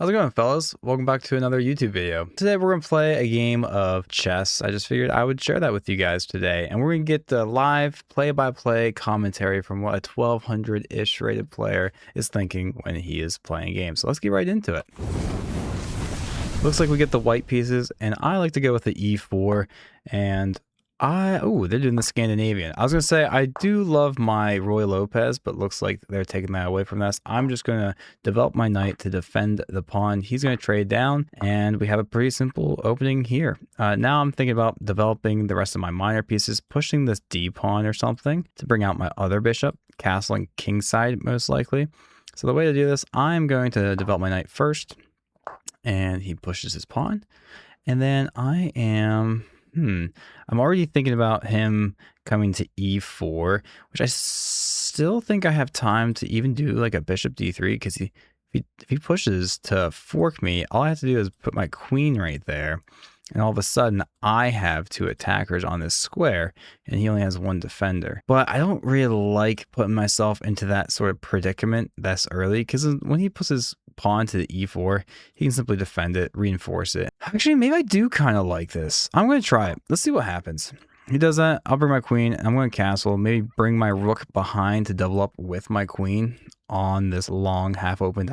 How's it going, fellas? Welcome back to another YouTube video. Today we're going to play a game of chess. I just figured I would share that with you guys today. And we're going to get the live play-by-play commentary from what a 1200-ish rated player is thinking when he is playing games. So let's get right into it. Looks like we get the white pieces, and I like to go with the e4, and oh, they're doing the Scandinavian. I was going to say, I do love my Roy Lopez, but looks like they're taking that away from us. I'm just going to develop my knight to defend the pawn. He's going to trade down, and we have a pretty simple opening here. Now I'm thinking about developing the rest of my minor pieces, pushing this D pawn or something to bring out my other bishop, castling kingside most likely. So the way to do this, I'm going to develop my knight first, and he pushes his pawn. And then I am... I'm already thinking about him coming to e4, which I still think I have time to even do like a bishop d3, because if he pushes to fork me, all I have to do is put my queen right there, and all of a sudden I have two attackers on this square, and he only has one defender. But I don't really like putting myself into that sort of predicament this early, because when he puts his pawn to the e4, he can simply defend it, reinforce it. Actually, maybe I do kind of like this. I'm going to try it. Let's see what happens. He does that. I'll bring my queen. I'm going to castle. Maybe bring my rook behind to double up with my queen on this long half-open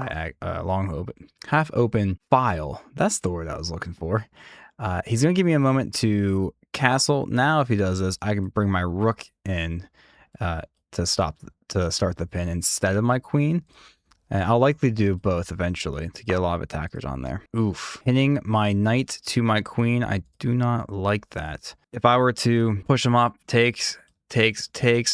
file. That's the word I was looking for. He's going to give me a moment to castle. Now, if he does this, I can bring my rook in to start the pin instead of my queen. And I'll likely do both eventually to get a lot of attackers on there. Oof. Pinning my knight to my queen, I do not like that. If I were to push him up, takes,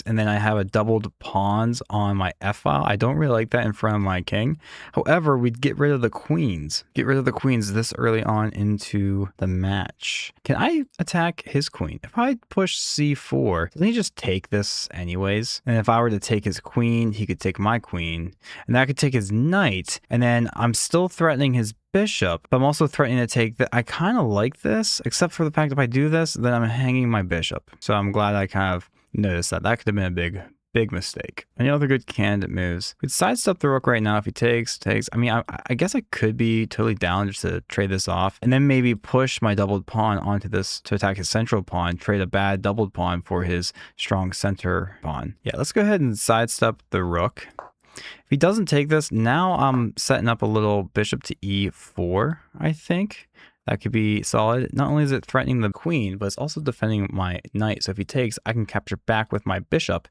and then I have a doubled pawns on my f-file, I don't really like that in front of my king. However, we'd get rid of the queens. Get rid of the queens this early on into the match. Can I attack his queen? If I push c4, doesn't he just take this anyways? And if I were to take his queen, he could take my queen. And then I could take his knight, and then I'm still threatening his bishop, but I'm also threatening to take that. I kind of like this, except for the fact if I do this, then I'm hanging my bishop. So I'm glad I kind of noticed that. That could have been a big mistake. Any other good candidate moves? We could sidestep the rook right now if he takes. I mean, I guess I could be totally down just to trade this off, and then maybe push my doubled pawn onto this to attack his central pawn, trade a bad doubled pawn for his strong center pawn. Yeah, let's go ahead and sidestep the rook. If he doesn't take this, now I'm setting up a little bishop to e4, I think. That could be solid. Not only is it threatening the queen, but it's also defending my knight. So if he takes, I can capture back with my bishop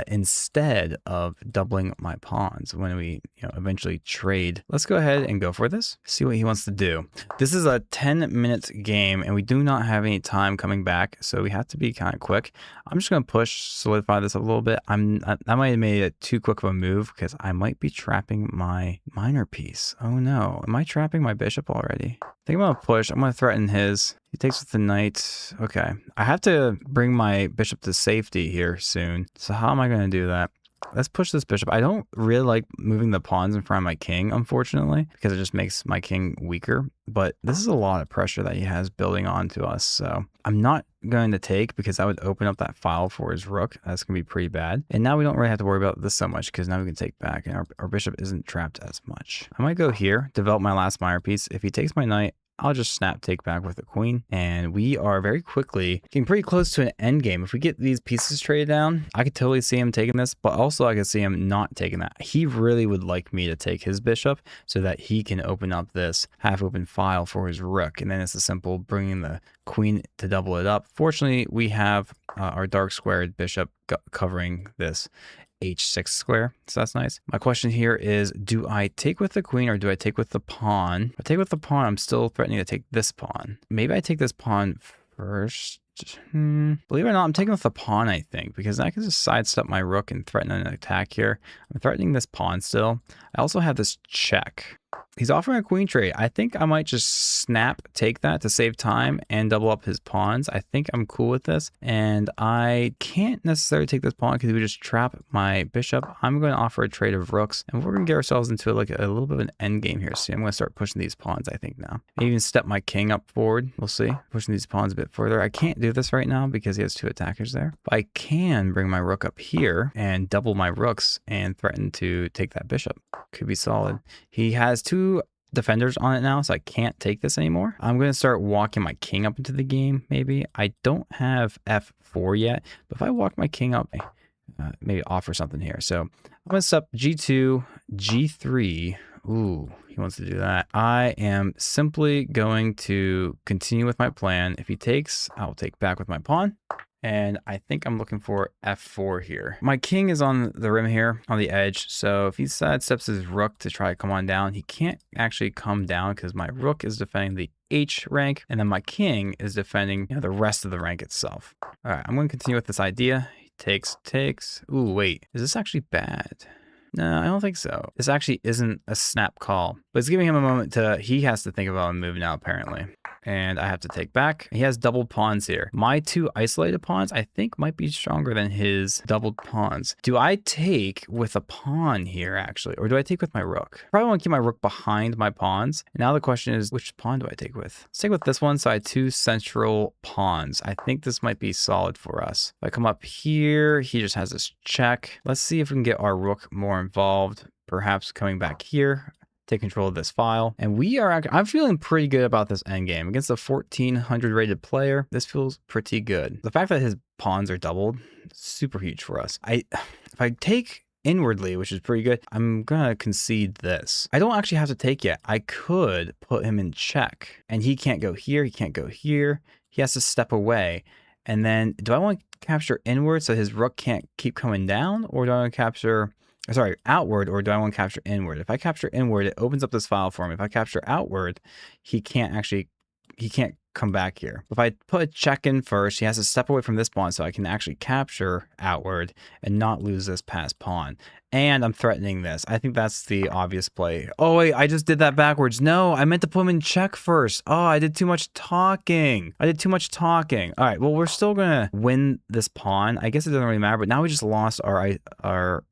instead of doubling my pawns when we eventually trade. Let's go ahead and go for this. See what he wants to do. This is a 10-minute game, and we do not have any time coming back, so we have to be kind of quick. I'm just going to solidify this a little bit. I might have made it too quick of a move because I might be trapping my minor piece. Oh no, am I trapping my bishop already? I think I'm going to push. I'm going to threaten his. He takes with the knight. Okay. I have to bring my bishop to safety here soon. So how am I going to do that? Let's push this bishop. I don't really like moving the pawns in front of my king, unfortunately, because it just makes my king weaker. But this is a lot of pressure that he has building onto us. So I'm not going to take, because that would open up that file for his rook. That's going to be pretty bad. And now we don't really have to worry about this so much, because now we can take back, and our bishop isn't trapped as much. I might go here, develop my last minor piece. If he takes my knight, I'll just snap take back with the queen, and we are very quickly getting pretty close to an end game. If we get these pieces traded down, I could totally see him taking this, but also I could see him not taking that. He really would like me to take his bishop so that he can open up this half-open file for his rook, and then it's a simple bringing the queen to double it up. Fortunately, we have our dark squared bishop covering this h6 square, so that's nice. My question here is, do I take with the queen or do I take with the pawn? If I take with the pawn, I'm still threatening to take this pawn. Maybe I take this pawn first. Believe it or not, I'm taking with the pawn, I think, because I can just sidestep my rook and threaten an attack here. I'm threatening this pawn still. I also have this check. He's offering a queen trade. I think I might just snap take that to save time and double up his pawns. I think I'm cool with this. And I can't necessarily take this pawn because we just trap my bishop. I'm going to offer a trade of rooks, and we're going to get ourselves into like a little bit of an end game here. So I'm going to start pushing these pawns, I think, now. Maybe even step my king up forward. We'll see. Pushing these pawns a bit further. I can't do this right now because he has two attackers there. But I can bring my rook up here and double my rooks and threaten to take that bishop. Could be solid. He has two defenders on it now, so I can't take this anymore. I'm going to start walking my king up into the game, maybe. I don't have f4 yet, but if I walk my king up, maybe offer something here. So I'm going to step g2, g3. Ooh, he wants to do that. I am simply going to continue with my plan. If he takes, I'll take back with my pawn. And I think I'm looking for f4 here. My king is on the rim here, on the edge. So if he sidesteps his rook to try to come on down, he can't actually come down because my rook is defending the H rank, and then my king is defending, the rest of the rank itself. All right, I'm going to continue with this idea. He takes. Ooh, wait, is this actually bad? No, I don't think so. This actually isn't a snap call, but it's giving him a moment he has to think about a move now, apparently. And I have to take back. He has doubled pawns here. My 2 isolated pawns, I think, might be stronger than his doubled pawns. Do I take with a pawn here, actually? Or do I take with my rook? Probably want to keep my rook behind my pawns. And now the question is, which pawn do I take with? Let's take with this one, so I have 2 central pawns. I think this might be solid for us. If I come up here, he just has this check. Let's see if we can get our rook more involved. Perhaps coming back here. Take control of this file. And I'm feeling pretty good about this endgame. Against a 1400 rated player, this feels pretty good. The fact that his pawns are doubled, super huge for us. If I take inwardly, which is pretty good, I'm gonna concede this. I don't actually have to take yet. I could put him in check. And he can't go here, he can't go here. He has to step away. And then, do I want to capture inward so his rook can't keep coming down? Or do I want to capture... Sorry, outward, or do I want to capture inward? If I capture inward, it opens up this file for me. If I capture outward, he can't come back here. If I put a check in first, he has to step away from this pawn so I can actually capture outward and not lose this passed pawn. And I'm threatening this. I think that's the obvious play. Oh, wait, I just did that backwards. No, I meant to put him in check first. Oh, I did too much talking. All right, well, we're still going to win this pawn. I guess it doesn't really matter, but now we just lost our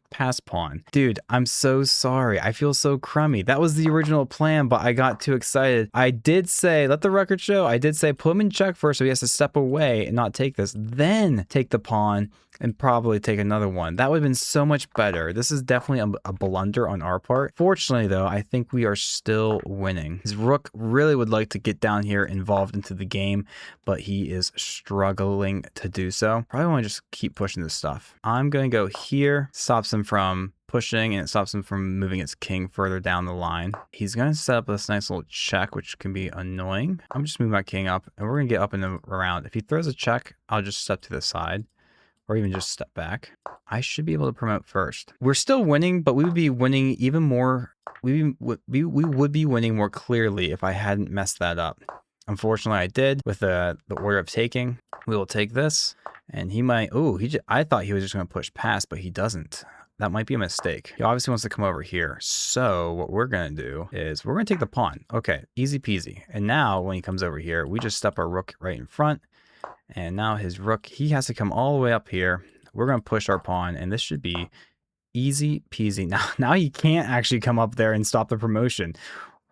pass pawn. Dude, I'm so sorry. I feel so crummy. That was the original plan, but I got too excited. I did say, let the record show, I did say put him in check first so he has to step away and not take this, then take the pawn and probably take another one. That would have been so much better. This is definitely a blunder on our part. Fortunately, though, I think we are still winning. His rook really would like to get down here involved into the game, but he is struggling to do so. Probably want to just keep pushing this stuff. I'm going to go here, stops him from pushing, and it stops him from moving his king further down the line. He's going to set up this nice little check, which can be annoying. I'm just moving my king up, and we're going to get up and around. If he throws a check, I'll just step to the side. Or even just step back. I should be able to promote first. We're still winning, but we would be winning even more. We would be winning more clearly if I hadn't messed that up. Unfortunately, I did with the order of taking. We will take this, and he might. Oh, I thought he was just going to push past, but he doesn't. That might be a mistake. He obviously wants to come over here. So what we're going to do is we're going to take the pawn. Okay, easy peasy. And now when he comes over here, we just step our rook right in front. And now his rook, he has to come all the way up here. We're going to push our pawn, and this should be easy peasy. Now he can't actually come up there and stop the promotion.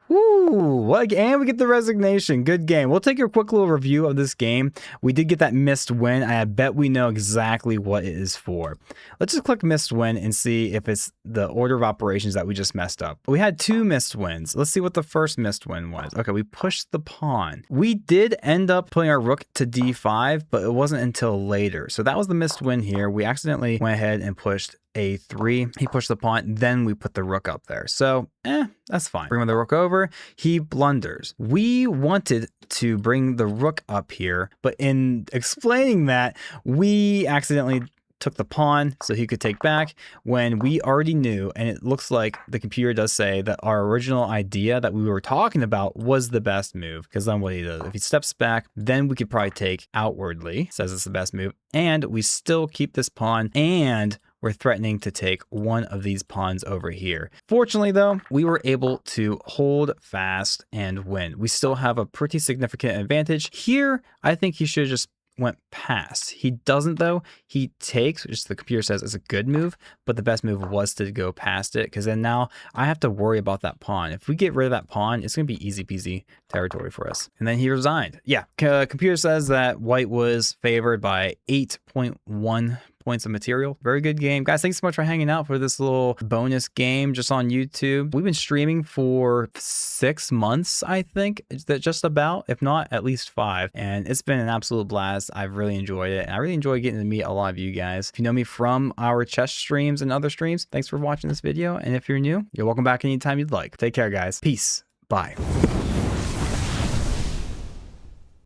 Woo! And we get the resignation. Good game. We'll take a quick little review of this game. We did get that missed win. I bet we know exactly what it is for. Let's just click missed win and see if it's the order of operations that we just messed up. We had 2 missed wins. Let's see what the first missed win was. Okay, we pushed the pawn. We did end up putting our rook to d5, but it wasn't until later. So that was the missed win here. We accidentally went ahead and pushed a3. He pushed the pawn, then we put the rook up there. So, that's fine. Bring the rook over, he blunders. We wanted to bring the rook up here, but in explaining that, we accidentally took the pawn so he could take back when we already knew, and it looks like the computer does say that our original idea that we were talking about was the best move, because then what he does, if he steps back, then we could probably take outwardly, says it's the best move, and we still keep this pawn, and we're threatening to take one of these pawns over here. Fortunately, though, we were able to hold fast and win. We still have a pretty significant advantage. Here, I think he should have just went past. He doesn't, though. He takes, which the computer says is a good move, but the best move was to go past it, because then now I have to worry about that pawn. If we get rid of that pawn, it's going to be easy peasy territory for us. And then he resigned. Yeah, computer says that white was favored by 8.1 points of material. Very good game. Guys, thanks so much for hanging out for this little bonus game just on YouTube. We've been streaming for 6 months, I think, just about, if not at least 5. And it's been an absolute blast. I've really enjoyed it. I really enjoy getting to meet a lot of you guys. If you know me from our chess streams and other streams, thanks for watching this video. And if you're new, you're welcome back anytime you'd like. Take care, guys. Peace. Bye.